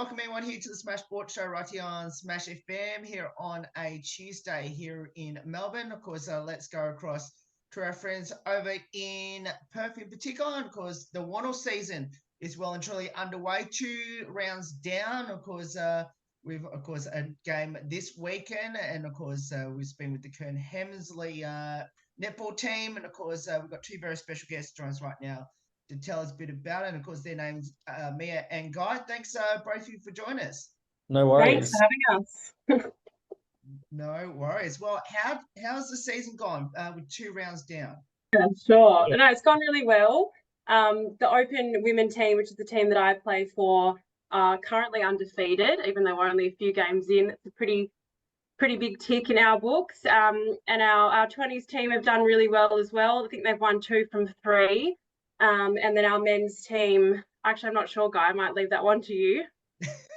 Welcome everyone here to the Smash Sports Show right here on Smash FM here on a Tuesday here in Melbourne. Of course, let's go across to our friends over in Perth in particular. And of course, the WANL season is well and truly underway. 2 rounds down. Of course, we've a game this weekend, and of course, we've been with the Curtin Hamersley netball team, and of course, we've got 2 very special guests joining us right now to tell us a bit about it. And of course, their names Mia and Guy. Thanks both of you for joining us. No worries. Thanks for having us. No worries. Well, how's the season gone with 2 rounds down? Yeah, sure. No, it's gone really well. The Open Women team, which is the team that I play for, are currently undefeated, even though we're only a few games in. It's a pretty big tick in our books. And our 20s team have done really well as well. I think they've won 2 from 3. And then our men's team, actually, I'm not sure, Guy, I might leave that one to you.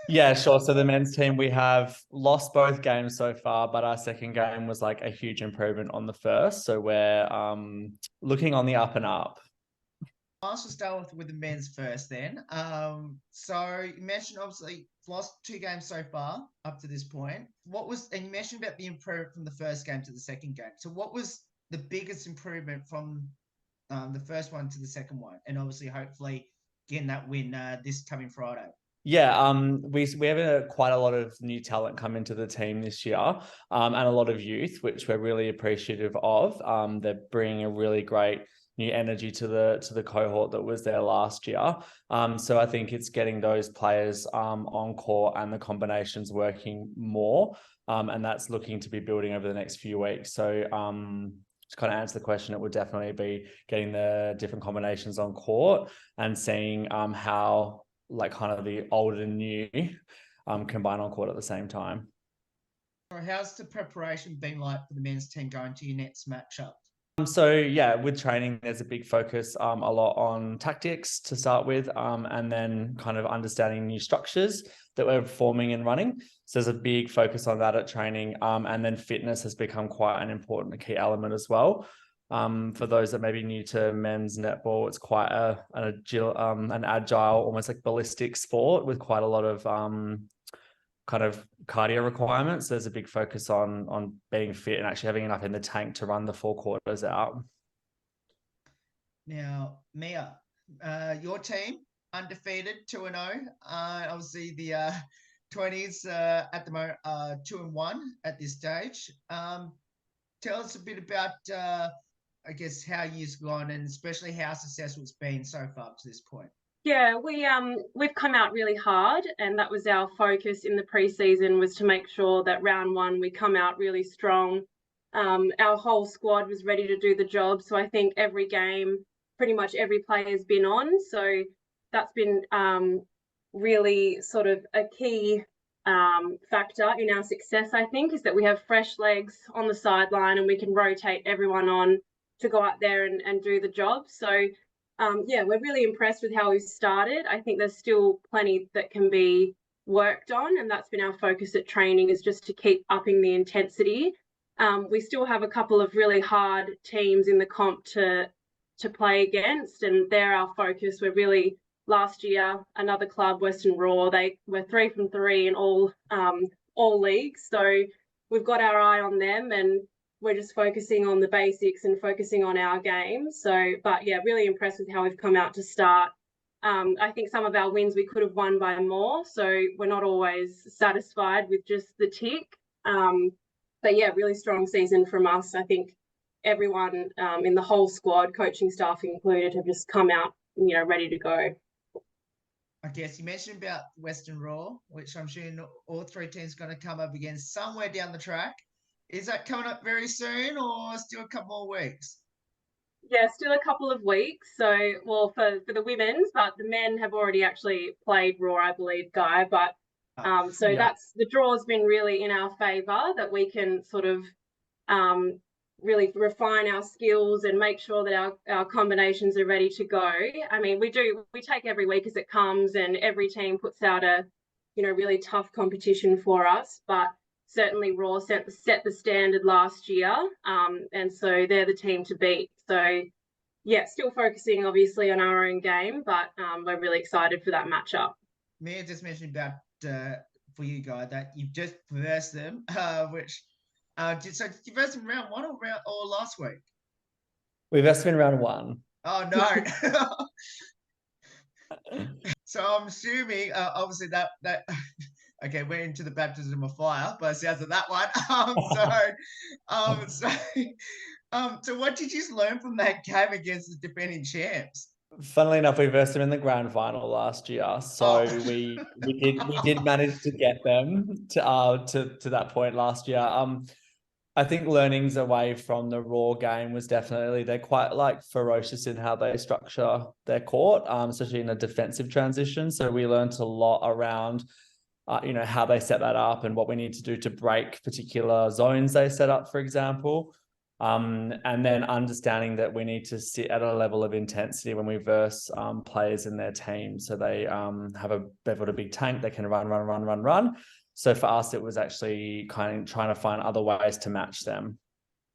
Yeah, sure. So the men's team, we have lost both games so far, but our second game was like a huge improvement on the first. So we're looking on the up and up. I'll start with the men's first then. So you mentioned obviously lost 2 games so far up to this point. And you mentioned about the improvement from the first game to the second game. So what was the biggest improvement from the first one to the second one, and obviously hopefully getting that win this coming Friday? Yeah, we have quite a lot of new talent come into the team this year, and a lot of youth, which we're really appreciative of. They're bringing a really great new energy to the cohort that was there last year. So I think it's getting those players on court and the combinations working more, and that's looking to be building over the next few weeks. So to kind of answer the question, it would definitely be getting the different combinations on court and seeing how like kind of the old and new combine on court at the same time. How's the preparation been like for the men's team going to your next matchup? So yeah, with training, there's a big focus a lot on tactics to start with, and then kind of understanding new structures that we're forming and running. So there's a big focus on that at training, and then fitness has become quite an important key element as well. For those that may be new to men's netball, it's quite an agile, almost like ballistic sport with quite a lot of kind of cardio requirements. There's a big focus on being fit and actually having enough in the tank to run the 4 quarters out. Now, Mia, your team undefeated, 2-0. Obviously the 20s at the moment 2-1 at this stage. Tell us a bit about I guess how you've gone, and especially how successful it's been so far up to this point. Yeah, we've come out really hard, and that was our focus in the preseason, was to make sure that round 1 we come out really strong. Our whole squad was ready to do the job, so I think every game, pretty much every player's been on. So that's been really sort of a key factor in our success, I think, is that we have fresh legs on the sideline and we can rotate everyone on to go out there and do the job. So yeah, we're really impressed with how we've started. I think there's still plenty that can be worked on, and that's been our focus at training, is just to keep upping the intensity. We still have a couple of really hard teams in the comp to play against, and they're our focus. We're really, last year, another club, Western Raw, they were 3 from 3 in all leagues. So we've got our eye on them, and we're just focusing on the basics and focusing on our game. So, but yeah, really impressed with how we've come out to start. I think some of our wins we could have won by more, so we're not always satisfied with just the tick. But yeah, really strong season from us. I think everyone in the whole squad, coaching staff included, have just come out, ready to go. I guess you mentioned about Western Raw, which I'm sure all 3 teams are going to come up against somewhere down the track. Is that coming up very soon, or still a couple more weeks? Yeah, still a couple of weeks. So, well, for the women's, but the men have already actually played Raw, I believe, Guy. But so yeah, that's, the draw's been really in our favour, that we can sort of really refine our skills and make sure that our combinations are ready to go. I mean, we take every week as it comes, and every team puts out a really tough competition for us, but certainly Raw set the standard last year, and so they're the team to beat. So yeah, still focusing obviously on our own game, but we're really excited for that matchup. Mia just mentioned about for you guys that you've just versed them, which did you verse them round one or last week? We versed them in round one. Oh no. So I'm assuming obviously that okay, we're into the baptism of fire, but it sounds like that one. So what did you learn from that game against the defending champs? Funnily enough, we versed them in the grand final last year, so we did manage to get them to that point last year. I think learnings away from the raw game was definitely they're quite like ferocious in how they structure their court, especially in a defensive transition. So we learned a lot around, how they set that up and what we need to do to break particular zones they set up, for example. And then understanding that we need to sit at a level of intensity when we verse players in their team. So they've got a big tank, they can run. So for us, it was actually kind of trying to find other ways to match them.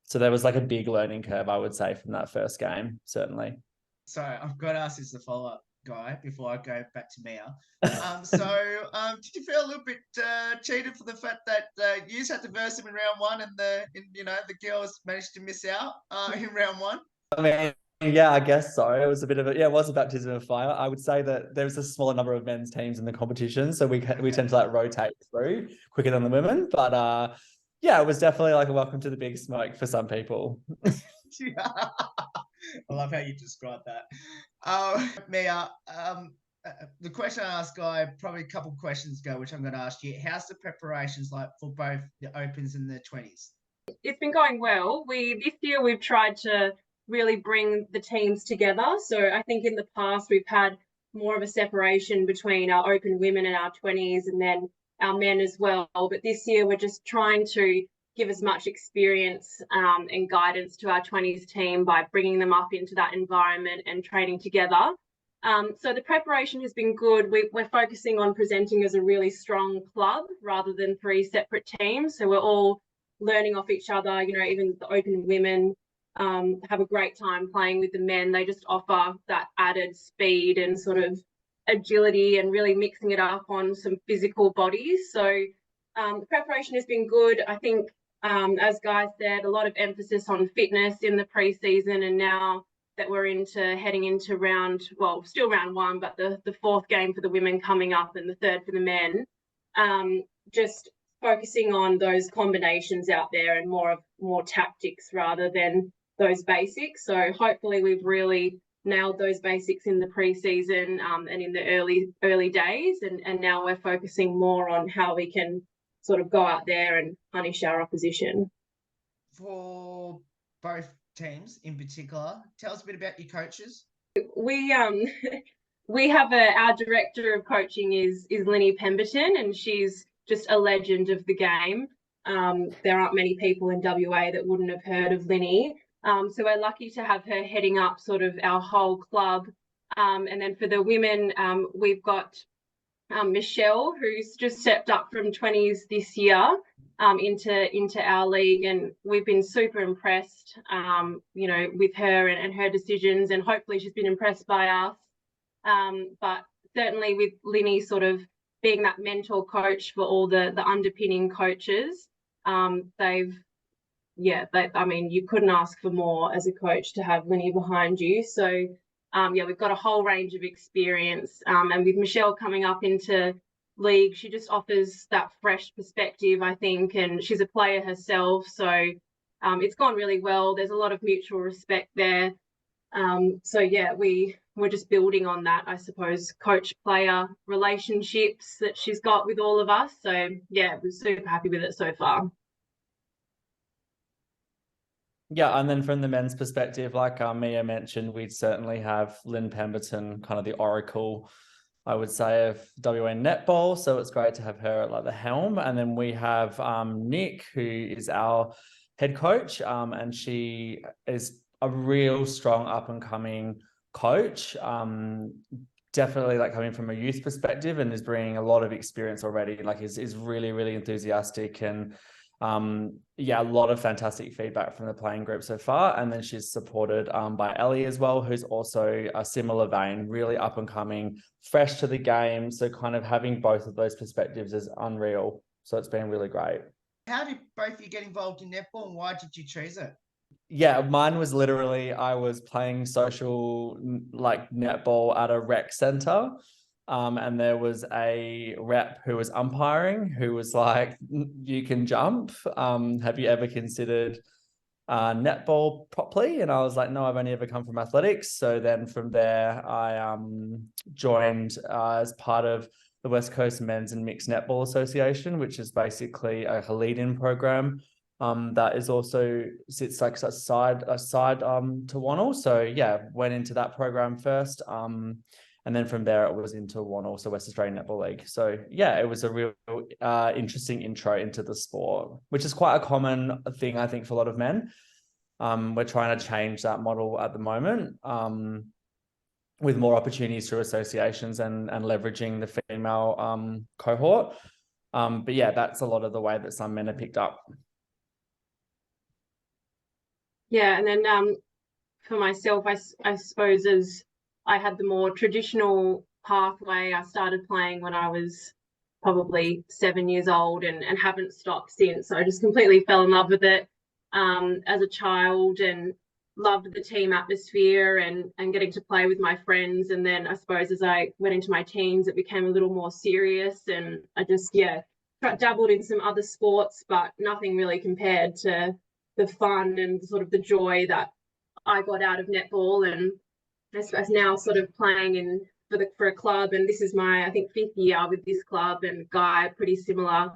So there was like a big learning curve, I would say, from that first game, certainly. So I've got to ask this the follow-up, Guy, before I go back to Mia. Did you feel a little bit cheated for the fact that you had to verse them in round one and the girls managed to miss out in round one? I mean, yeah, I guess so. It was it was a baptism of fire. I would say that there's a smaller number of men's teams in the competition, so we tend to like rotate through quicker than the women. But it was definitely like a welcome to the big smoke for some people. I love how you described that. Mia, the question I asked Guy probably a couple of questions ago, which I'm going to ask you. How's the preparations like for both the Opens and the 20s? It's been going well. This year we've tried to really bring the teams together. So I think in the past we've had more of a separation between our Open women and our 20s and then our men as well. But this year we're just trying to give as much experience and guidance to our 20s team by bringing them up into that environment and training together. So the preparation has been good. We're focusing on presenting as a really strong club rather than 3 separate teams. So we're all learning off each other. Even the Open women have a great time playing with the men. They just offer that added speed and sort of agility and really mixing it up on some physical bodies. So the preparation has been good. I think, as Guy said, a lot of emphasis on fitness in the pre-season, and now that we're heading into still round one, but the 4th game for the women coming up and the 3rd for the men, just focusing on those combinations out there and more tactics rather than those basics. So hopefully we've really nailed those basics in the pre-season and in the early days, and now we're focusing more on how we can sort of go out there and punish our opposition. For both teams in particular, tell us a bit about your coaches. We have our director of coaching is Linny Pemberton, and she's just a legend of the game. There aren't many people in WA that wouldn't have heard of Linny. So we're lucky to have her heading up sort of our whole club. And then for the women, we've got Michelle, who's just stepped up from 20s this year into our league, and we've been super impressed, with her and her decisions, and hopefully she's been impressed by us. But certainly with Linny sort of being that mentor coach for all the underpinning coaches, you couldn't ask for more as a coach to have Linny behind you. So we've got a whole range of experience, and with Michelle coming up into league, she just offers that fresh perspective, I think, and she's a player herself, so it's gone really well. There's a lot of mutual respect there. We're just building on that, I suppose, coach-player relationships that she's got with all of us. So we're super happy with it so far. Yeah, and then from the men's perspective, like Mia mentioned, we'd certainly have Lynn Pemberton, kind of the oracle, I would say, of WA Netball. So it's great to have her at like the helm. And then we have Nick, who is our head coach, and she is a real strong up and coming coach. Definitely like coming from a youth perspective, and is bringing a lot of experience already. Like is really, really enthusiastic and Yeah, a lot of fantastic feedback from the playing group so far. And then she's supported by Ellie as well, who's also a similar vein, really up and coming, fresh to the game. So kind of having both of those perspectives is unreal. So it's been really great. How did both of you get involved in netball, and why did you choose it? Yeah, mine was literally, I was playing social like netball at a rec center. And there was a rep who was umpiring who was like, you can jump. Have you ever considered netball properly? And I was like, no, I've only ever come from athletics. So then from there, I joined as part of the West Coast Men's and Mixed Netball Association, which is basically a lead-in program that is also sits like aside to WANL. So yeah, went into that program first. And then from there, it was into WANL, so West Australian Netball League. So yeah, it was a real interesting intro into the sport, which is quite a common thing, I think, for a lot of men. We're trying to change that model at the moment with more opportunities through associations and leveraging the female cohort. But yeah, that's a lot of the way that some men are picked up. Yeah, and then for myself, I suppose as I had the more traditional pathway. I started playing when I was probably 7 years old and haven't stopped since. So I just completely fell in love with it as a child and loved the team atmosphere and getting to play with my friends. And then I suppose as I went into my teens, it became a little more serious, and I just, dabbled in some other sports, but nothing really compared to the fun and sort of the joy that I got out of netball. And I suppose now sort of playing for a club, and this is my, I think, 5th year with this club, and Guy, pretty similar.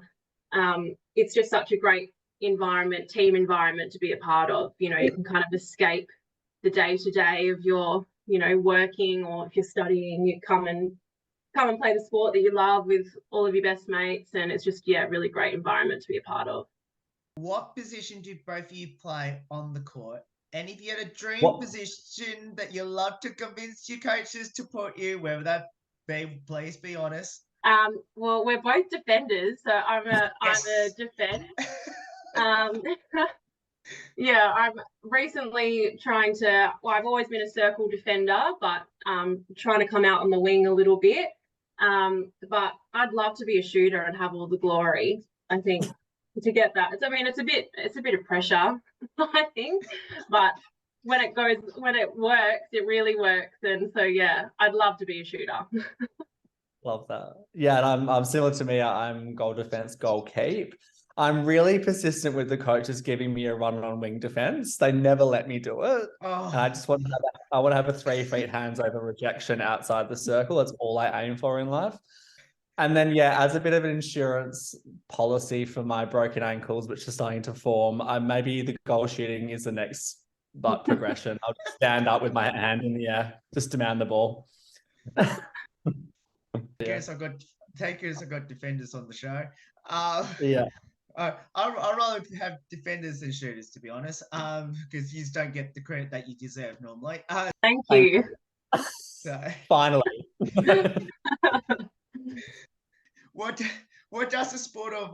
It's just such a great environment, team environment to be a part of. You know, you can kind of escape the day-to-day of your, working, or if you're studying, you come and play the sport that you love with all of your best mates, and it's just, really great environment to be a part of. What position do both of you play on the court? And if you had a dream position that you love to convince your coaches to put you, whether that be, please be honest. Well, we're both defenders, so I'm a defense. I'm recently trying to, I've always been a circle defender, but trying to come out on the wing a little bit. But I'd love to be a shooter and have all the glory, I think, to get that. It's a bit of pressure, I think, but when it works, it really works. And so, I'd love to be a shooter. Love that. Yeah, and I'm similar to me. I'm goal defense, goal keep. I'm really persistent with the coaches giving me a run on wing defense. They never let me do it. Oh. And I just want to have a 3 feet hands over rejection outside the circle. That's all I aim for in life. And then, as a bit of an insurance policy for my broken ankles, which are starting to form, maybe the goal shooting is the next progression. I'll just stand up with my hand in the air, just demand the ball. Take it as I got defenders on the show. I'd rather have defenders than shooters, to be honest, because you don't get the credit that you deserve normally. Thank you. So. Finally. What does the sport of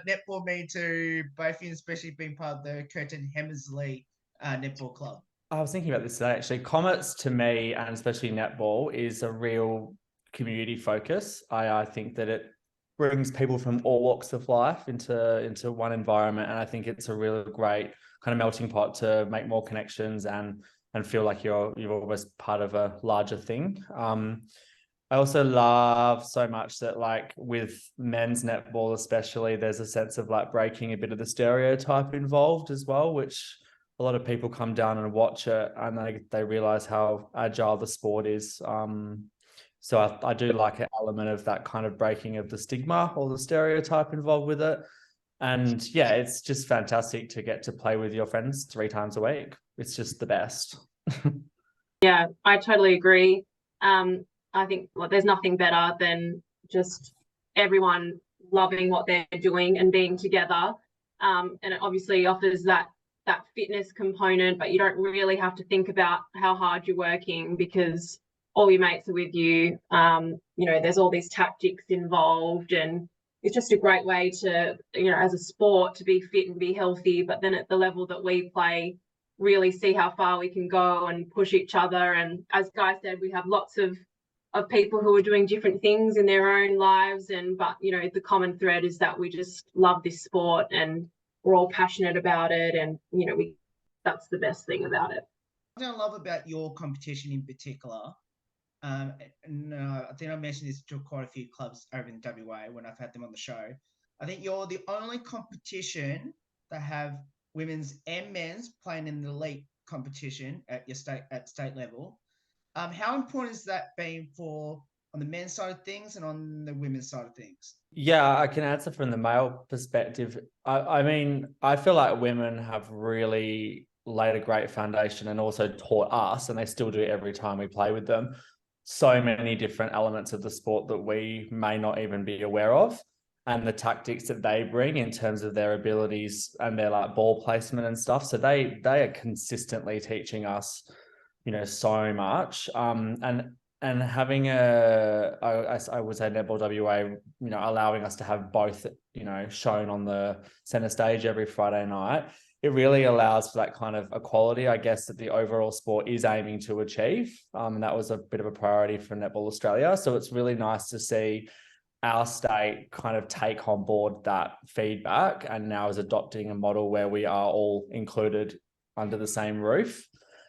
netball mean to both of you, especially being part of the Curtin Hamersley netball club? I was thinking about this today, actually. Comets, to me, and especially netball, is a real community focus. I think that it brings people from all walks of life into one environment, and I think it's a really great kind of melting pot to make more connections and feel like you're always part of a larger thing. I also love so much that, like, with men's netball especially, there's a sense of like breaking a bit of the stereotype involved as well, which a lot of people come down and watch it and they realize how agile the sport is. So I do like an element of that kind of breaking of the stigma or the stereotype involved with it. And it's just fantastic to get to play with your friends 3 times a week. It's just the best. Yeah, I totally agree. I think there's nothing better than just everyone loving what they're doing and being together. And it obviously offers that fitness component, but you don't really have to think about how hard you're working because all your mates are with you. There's all these tactics involved, and it's just a great way to, as a sport, to be fit and be healthy, but then at the level that we play, really see how far we can go and push each other. And as Guy said, we have lots of people who are doing different things in their own lives, but the common thread is that we just love this sport and we're all passionate about it, and that's the best thing about it. What I love about your competition in particular, I think I mentioned this to quite a few clubs over in WA when I've had them on the show. I think you're the only competition that have women's and men's playing in the elite competition at state level. How important has that been for on the men's side of things and on the women's side of things? Yeah, I can answer from the male perspective. I mean, I feel like women have really laid a great foundation and also taught us, and they still do it every time we play with them, so many different elements of the sport that we may not even be aware of, and the tactics that they bring in terms of their abilities and their like ball placement and stuff. So they are consistently teaching us, so much. And having I would say Netball WA, allowing us to have both, shown on the center stage every Friday night, it really allows for that kind of equality, I guess, that the overall sport is aiming to achieve. And that was a bit of a priority for Netball Australia. So it's really nice to see our state kind of take on board that feedback and now is adopting a model where we are all included under the same roof.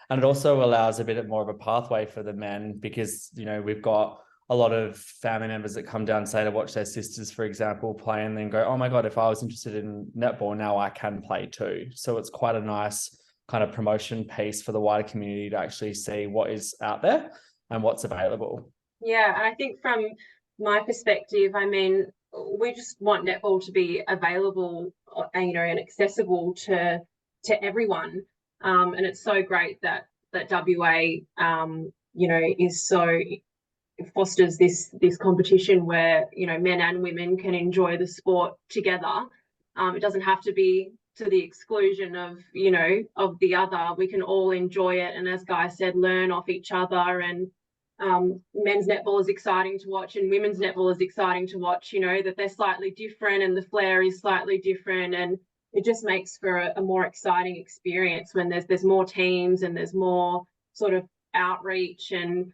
And it also allows a bit more of a pathway for the men because, we've got a lot of family members that come down, say, to watch their sisters, for example, play and then go, oh my God, if I was interested in netball, now I can play too. So it's quite a nice kind of promotion piece for the wider community to actually see what is out there and what's available. Yeah, and I think from my perspective, I mean, we just want netball to be available, and accessible to everyone. And it's so great that WA, is so fosters this competition where men and women can enjoy the sport together. It doesn't have to be to the exclusion of of the other. We can all enjoy it, and as Guy said, learn off each other. And men's netball is exciting to watch, and women's netball is exciting to watch. That they're slightly different, and the flair is slightly different, and it just makes for a more exciting experience when there's more teams and there's more sort of outreach. And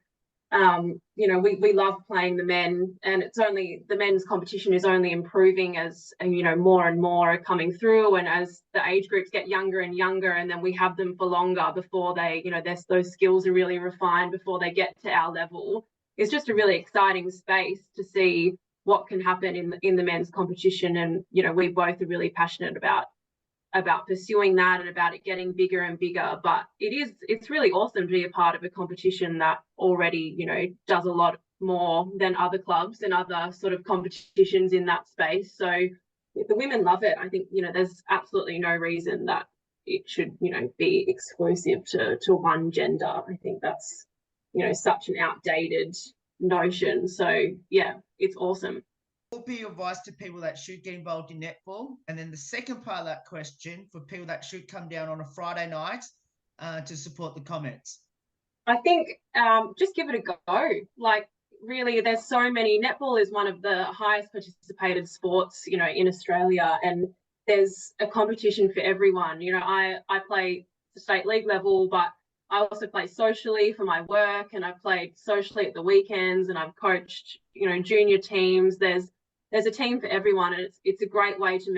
we love playing the men, and the men's competition is only improving as more and more are coming through, and as the age groups get younger and younger, and then we have them for longer before they those skills are really refined before they get to our level. It's just a really exciting space to see what can happen in the men's competition, and we both are really passionate about pursuing that and about it getting bigger and bigger. But it's really awesome to be a part of a competition that already does a lot more than other clubs and other sort of competitions in that space. So the women love it. I think there's absolutely no reason that it should be exclusive to one gender. I think that's such an outdated notion. So yeah, it's awesome. What would be your advice to people that should get involved in netball? And then the second part of that question, for people that should come down on a Friday night to support the Comets? I think just give it a go. Like, really, there's so many. Netball is one of the highest participated sports in Australia, and there's a competition for everyone. I play the state league level, but I also play socially for my work, and I've played socially at the weekends, and I've coached junior teams. There's a team for everyone, and it's a great way to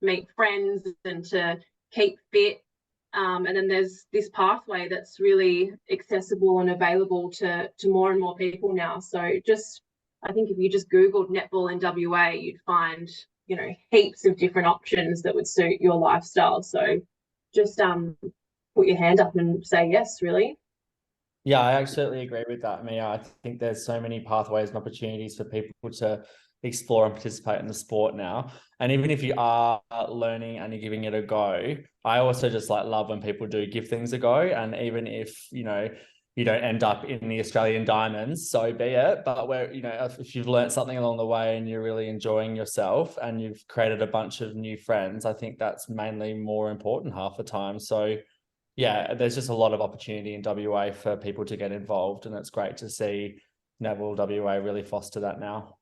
meet friends and to keep fit. And then there's this pathway that's really accessible and available to more and more people now. So I think if you just Googled netball in WA, you'd find heaps of different options that would suit your lifestyle. So just put your hand up and say yes, really. Yeah, I absolutely agree with that, Mia. I think there's so many pathways and opportunities for people to explore and participate in the sport now. And even if you are learning and you're giving it a go, I also just love when people do give things a go. And even if you don't end up in the Australian Diamonds, so be it. But if you've learned something along the way and you're really enjoying yourself and you've created a bunch of new friends, I think that's mainly more important half the time. So yeah, there's just a lot of opportunity in WA for people to get involved, and it's great to see Netball WA really foster that now.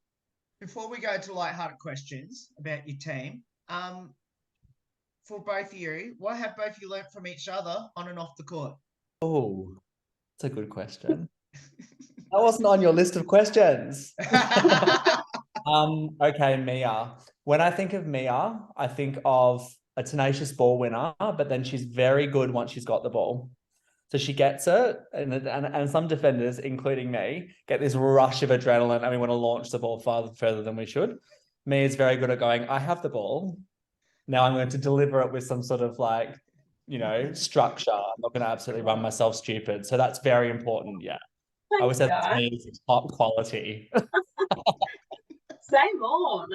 Before we go to lighthearted questions about your team, for both of you, what have both of you learnt from each other on and off the court? Oh, that's a good question. That wasn't on your list of questions. Okay, Mia. When I think of Mia, I think of a tenacious ball winner, but then she's very good once she's got the ball. So she gets it, and some defenders, including me, get this rush of adrenaline and we want to launch the ball further than we should. Mia's very good at going, I have the ball. Now I'm going to deliver it with some sort of like, structure. I'm not going to absolutely run myself stupid. So that's very important. Yeah. I would say that's Mia's top quality. Same on.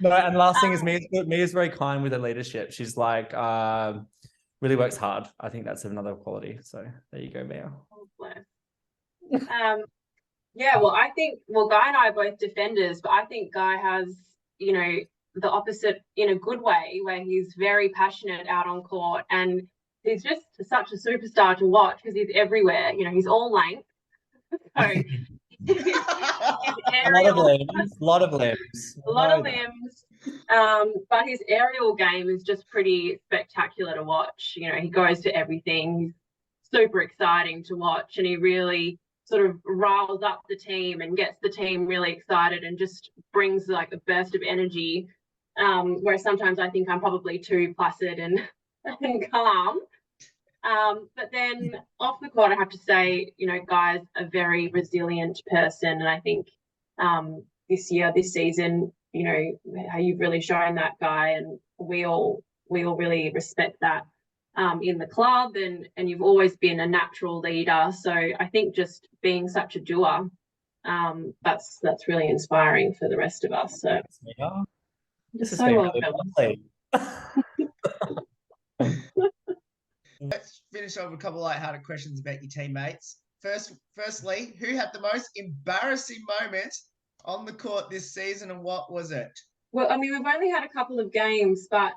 No, and last thing is Mia's very kind with her leadership. She's like, really works hard. I think that's another quality. So there you go, Mia. Yeah, well, I think, Guy and I are both defenders, but I think Guy has, the opposite in a good way, where he's very passionate out on court, and he's just such a superstar to watch because he's everywhere. He's all length. So a lot of limbs. But his aerial game is just pretty spectacular to watch. He goes to everything. He's super exciting to watch, and he really sort of riles up the team and gets the team really excited and just brings like a burst of energy. Whereas sometimes I think I'm probably too placid and calm. But then off the court, I have to say, Guy's a very resilient person. And I think this season, how you've really shown that, Guy, and we all really respect that in the club, and you've always been a natural leader. So I think just being such a doer, that's really inspiring for the rest of us. So this is so lovely. Let's finish off with a couple of lighthearted questions about your teammates. Firstly, who had the most embarrassing moment on the court this season, and what was it? Well, I mean, we've only had a couple of games, but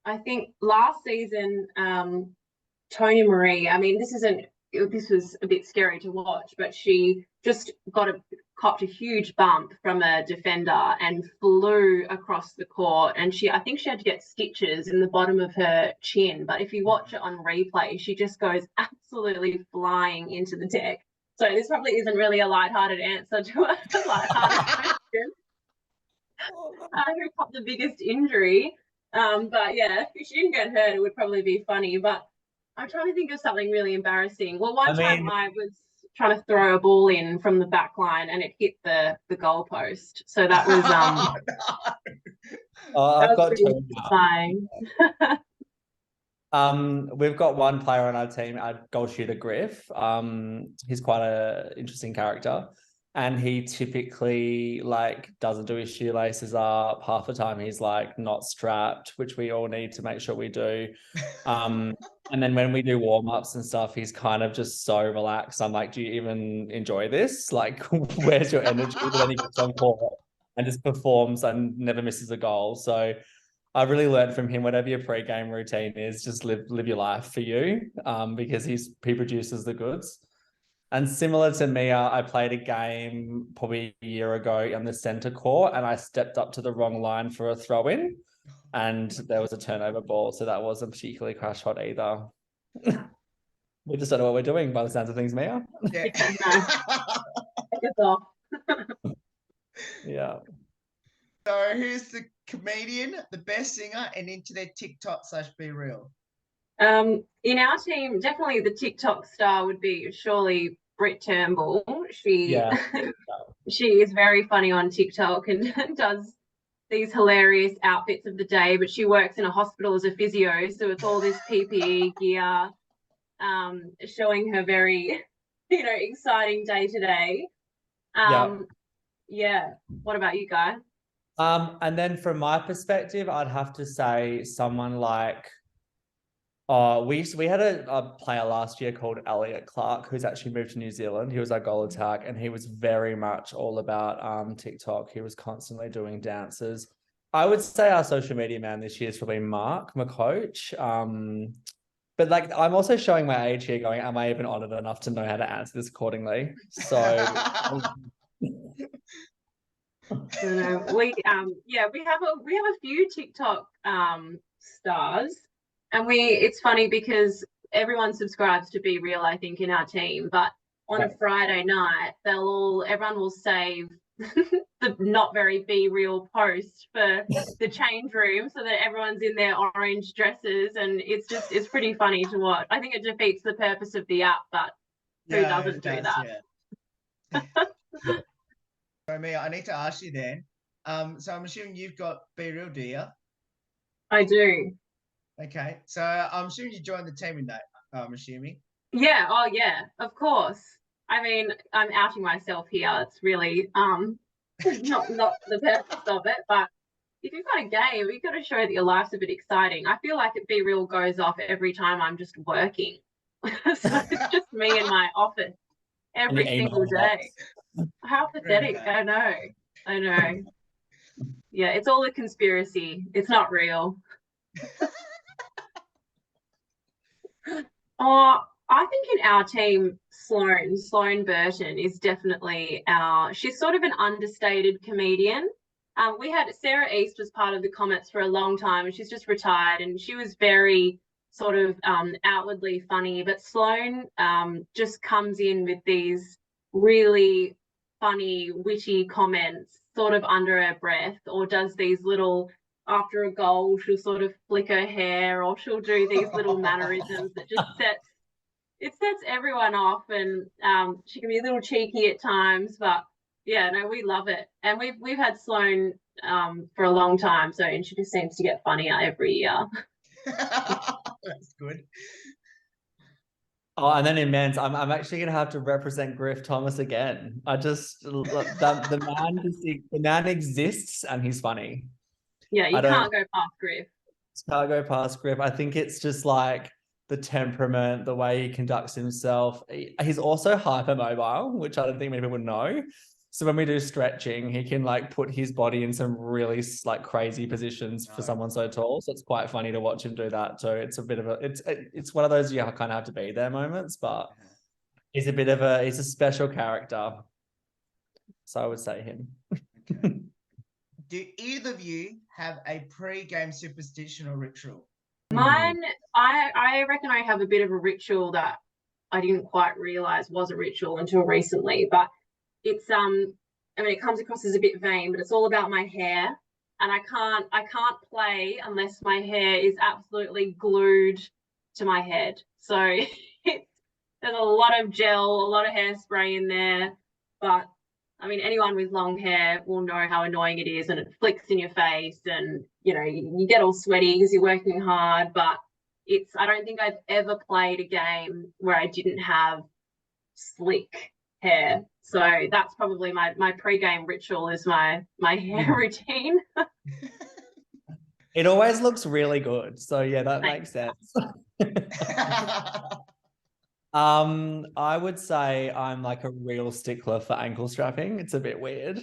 I think last season, Tony Marie, I mean, this was a bit scary to watch, but she just copped a huge bump from a defender and flew across the court. And I think she had to get stitches in the bottom of her chin. But if you watch it on replay, she just goes absolutely flying into the deck. So this probably isn't really a lighthearted answer to a lighthearted question. Who copped the biggest injury? But yeah, if she didn't get hurt, it would probably be funny. But I'm trying to think of something really embarrassing. Well, one time I was trying to throw a ball in from the back line and it hit the goalpost. So that was I've got two. We've got one player on our team, our goal shooter Griff. He's quite an interesting character, and he typically doesn't do his shoelaces up. Half the time he's not strapped, which we all need to make sure we do. And then when we do warm-ups and stuff, he's kind of just so relaxed. I'm like, do you even enjoy this? Where's your energy? But then he gets on court and just performs and never misses a goal. So I really learned from him, whatever your pre-game routine is, just live your life for you, because he produces the goods. And similar to Mia, I played a game probably a year ago on the center court, and I stepped up to the wrong line for a throw-in, and there was a turnover ball. So that wasn't particularly crash hot either. We just don't know what we're doing by the sounds of things, Mia. Yeah. Yeah. So who's the comedian, the best singer, and internet TikTok/Be Real? In our team, definitely the TikTok star would be surely Britt Turnbull. She is very funny on TikTok and does these hilarious outfits of the day, but she works in a hospital as a physio, so it's all this PPE gear, showing her very, exciting day to day. Yeah. What about you, Guy? And then from my perspective, I'd have to say someone like, we had a player last year called Elliot Clark, who's actually moved to New Zealand. He was our goal attack, and he was very much all about TikTok. He was constantly doing dances. I would say our social media man this year is probably Mark, my coach. But I'm also showing my age here going, am I even honoured enough to know how to answer this accordingly? So So we have a few TikTok stars, and it's funny because everyone subscribes to Be Real, I think, in our team, but on a Friday night everyone will save the not very Be Real post for the change room so that everyone's in their orange dresses, and it's pretty funny to watch. I think it defeats the purpose of the app, but who doesn't do that? Yeah. So Mia, I need to ask you then. So I'm assuming you've got Be Real, do you? I do. Okay. So I'm assuming you joined the team in that, I'm assuming. Yeah, oh yeah, of course. I mean, I'm outing myself here. It's really not the purpose of it, but if you've got a game, you've got to show that your life's a bit exciting. I feel like Be Real goes off every time I'm just working. So it's just me in my office every single day. How pathetic. I know. Yeah, it's all a conspiracy. It's not real. Oh, I think in our team, Sloane Burton is definitely she's sort of an understated comedian. We had Sarah East was part of the Comets for a long time, and she's just retired, and she was very sort of outwardly funny, but Sloane just comes in with these really funny, witty comments sort of under her breath, or does these little, after a goal, she'll sort of flick her hair, or she'll do these little mannerisms that just sets everyone off, and she can be a little cheeky at times, but yeah, no, we love it. And we've had Sloane for a long time, and she just seems to get funnier every year. That's good. Oh, and then in men's, I'm actually gonna have to represent Griff Thomas again. The man exists and he's funny. Yeah, you can't go past Griff. Can't go past Griff. I think it's just like the temperament, the way he conducts himself. He's also hypermobile, which I don't think many people know. So when we do stretching, he can like put his body in some really like crazy positions for someone so tall. So it's quite funny to watch him do that. So it's a bit of it's one of those you kind of have to be there moments, but he's a special character. So I would say him. Okay. Do either of you have a pre-game superstition or ritual? Mine, I reckon I have a bit of a ritual that I didn't quite realize was a ritual until recently, but it's I mean, it comes across as a bit vain, but it's all about my hair, and I can't play unless my hair is absolutely glued to my head. So there's a lot of gel, a lot of hairspray in there, but I mean, anyone with long hair will know how annoying it is, and it flicks in your face, and you get all sweaty because you're working hard. But I don't think I've ever played a game where I didn't have slick hair. So that's probably my pre-game ritual is my hair routine. It always looks really good. So yeah, that makes sense. I would say I'm like a real stickler for ankle strapping. It's a bit weird.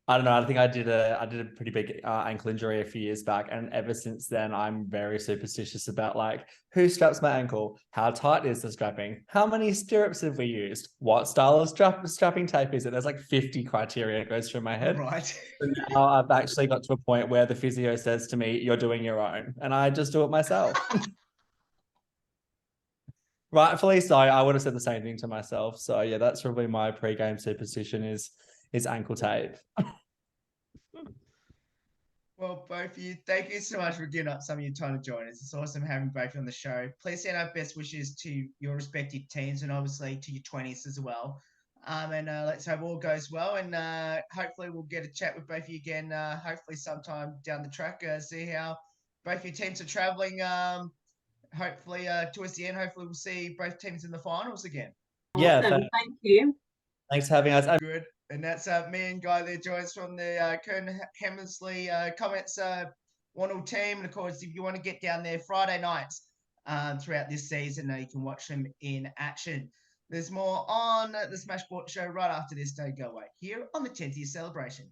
I don't know. I think I did a pretty big ankle injury a few years back, and ever since then, I'm very superstitious about like who straps my ankle, how tight is the strapping, how many stirrups have we used, what style of strapping tape is it? There's like 50 criteria that goes through my head. Right. And now I've actually got to a point where the physio says to me, "You're doing your own," and I just do it myself. Rightfully so. I would have said the same thing to myself. So yeah, that's probably my pre-game superstition is ankle tape. Well, both of you, thank you so much for giving up some of your time to join us. It's awesome having both on the show. Please send our best wishes to your respective teams and obviously to your 20s as well. And let's hope all goes well. And hopefully we'll get a chat with both of you again, hopefully sometime down the track, see how both your teams are traveling. Hopefully towards the end, hopefully we'll see both teams in the finals again. Yeah, awesome. Thank you. Thanks for having us. Good. And that's me and Guy there joins from the Curtin Hamersley Comets WANL team. And of course, if you want to get down there Friday nights throughout this season, you can watch them in action. There's more on the Smash Sports Show right after this. Don't go away here on the 10th year celebration.